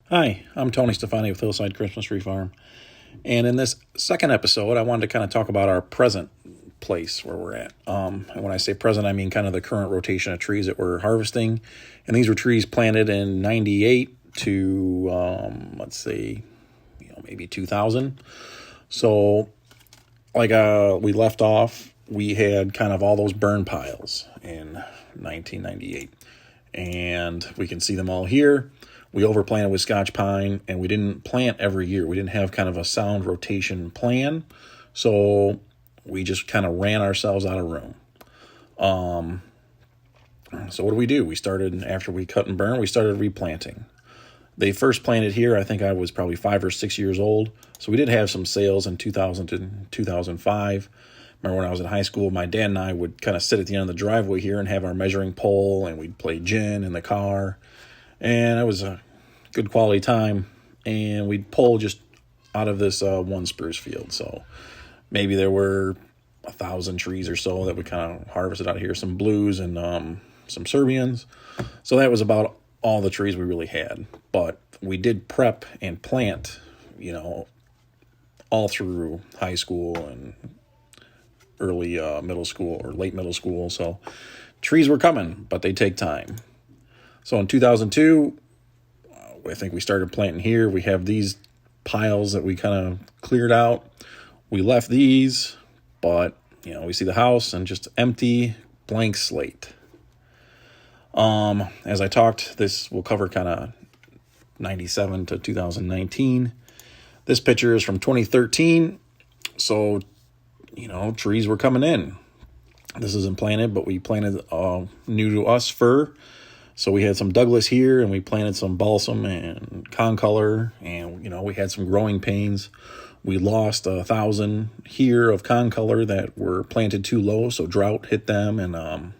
Hi, I'm Tony Stefani with Hillside Christmas Tree Farm. And in this second episode, I wanted to kind of talk about our present place where we're at. And when I say present, I mean kind of the current rotation of trees that we're harvesting. And these were trees planted in 98 to, let's say, maybe 2000. So, we left off, we had kind of all those burn piles in 1998. And we can see them all here. We overplanted with Scotch pine, and we didn't plant every year. We didn't have kind of a sound rotation plan, so we just kind of ran ourselves out of room. So what do? We started, after we cut and burn, we started replanting. They first planted here, I think I was probably 5 or 6 years old, so we did have some sales in 2000 to 2005. Remember when I was in high school, my dad and I would kind of sit at the end of the driveway here and have our measuring pole, and we'd play gin in the car. And it was a good quality time. And we'd pull just out of this one spruce field. So maybe there were 1,000 trees or so that we kind of harvested out of here. Some blues and some Serbians. So that was about all the trees we really had. But we did prep and plant, all through high school and early middle school or late middle school. So trees were coming, but they take time. So in 2002, I think we started planting here. We have these piles that we kind of cleared out. We left these, but, we see the house and just empty, blank slate. As I talked, this will cover kind of 97 to 2019. This picture is from 2013. So, trees were coming in. This isn't planted, but we planted new to us fir. So we had some Douglas here, and we planted some balsam and concolor, and, we had some growing pains. We lost 1,000 here of concolor that were planted too low, so drought hit them, and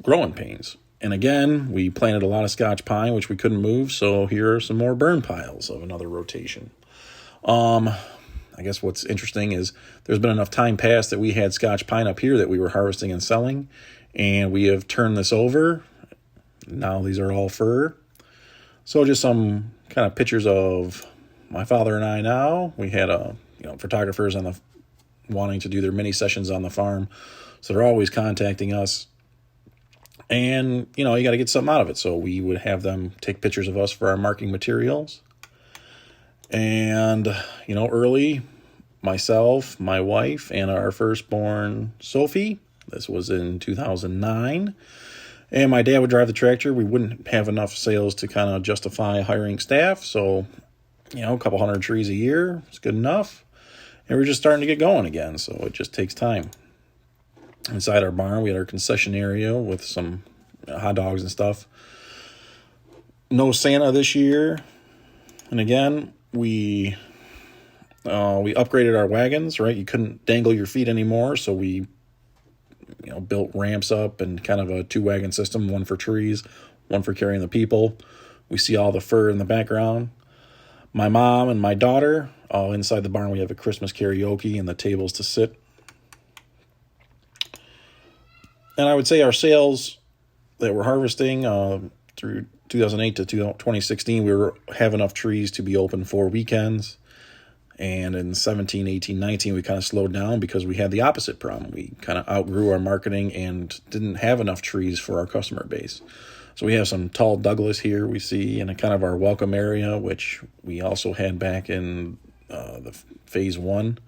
growing pains. And again, we planted a lot of Scotch pine, which we couldn't move, so here are some more burn piles of another rotation. I guess what's interesting is there's been enough time passed that we had Scotch pine up here that we were harvesting and selling, and we have turned this over. Now these are all fir. So just some kind of pictures of my father and I now. We had photographers wanting to do their mini sessions on the farm. So they're always contacting us. And, you got to get something out of it. So we would have them take pictures of us for our marking materials. And, early, myself, my wife, and our firstborn, Sophie. This was in 2009. And my dad would drive the tractor. We wouldn't have enough sales to kind of justify hiring staff. So, a couple hundred trees a year is good enough. And we're just starting to get going again. So it just takes time. Inside our barn, we had our concession area with some hot dogs and stuff. No Santa this year. And again, we upgraded our wagons, right? You couldn't dangle your feet anymore. So we built ramps up and kind of a 2-wagon system, one for trees, one for carrying the people. We see all the fir in the background. My mom and my daughter, all inside the barn, we have a Christmas karaoke and the tables to sit. And I would say our sales that we're harvesting through 2008 to 2016, we have enough trees to be open for weekends. And in 17, 18, 19, we kind of slowed down because we had the opposite problem. We kind of outgrew our marketing and didn't have enough trees for our customer base. So we have some tall Douglas here we see in a kind of our welcome area, which we also had back in the phase 1.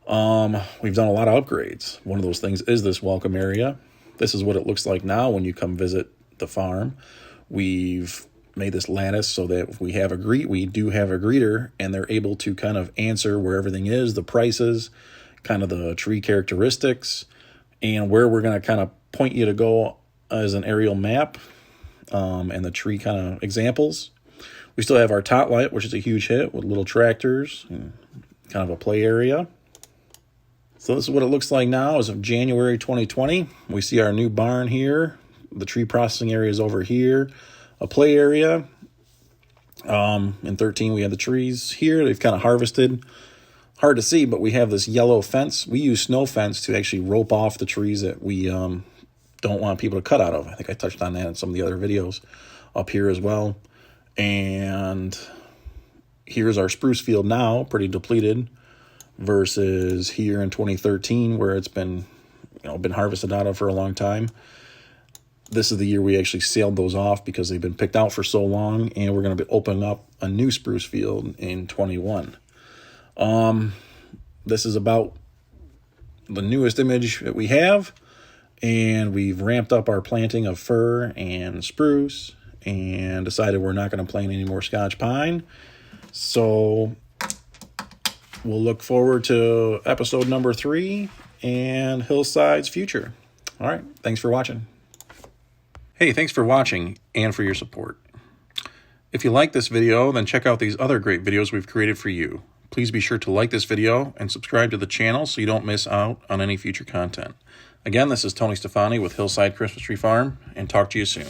We've done a lot of upgrades. One of those things is this welcome area. This is what it looks like now when you come visit the farm. We've made this lattice so that if we do have a greeter, and they're able to kind of answer where everything is, the prices, kind of the tree characteristics, and where we're going to kind of point you to go as an aerial map, and the tree kind of examples. We still have our tot light, which is a huge hit with little tractors and kind of a play area. So this is what it looks like now as of January 2020. We see our new barn here. The tree processing area is over here. A play area. In 13, we had the trees here. They've kind of harvested. Hard to see, but we have this yellow fence. We use snow fence to actually rope off the trees that we don't want people to cut out of. I think I touched on that in some of the other videos up here as well. And here's our spruce field now, pretty depleted, versus here in 2013 where it's been, been harvested out of for a long time. This is the year we actually sailed those off because they've been picked out for so long, and we're going to be opening up a new spruce field in 21. This is about the newest image that we have, and we've ramped up our planting of fir and spruce and decided we're not going to plant any more Scotch pine. So we'll look forward to episode number 3 and Hillside's future. All right, thanks for watching. Hey, thanks for watching and for your support. If you like this video, then check out these other great videos we've created for you. Please be sure to like this video and subscribe to the channel so you don't miss out on any future content. Again, this is Tony Stefani with Hillside Christmas Tree Farm, and talk to you soon.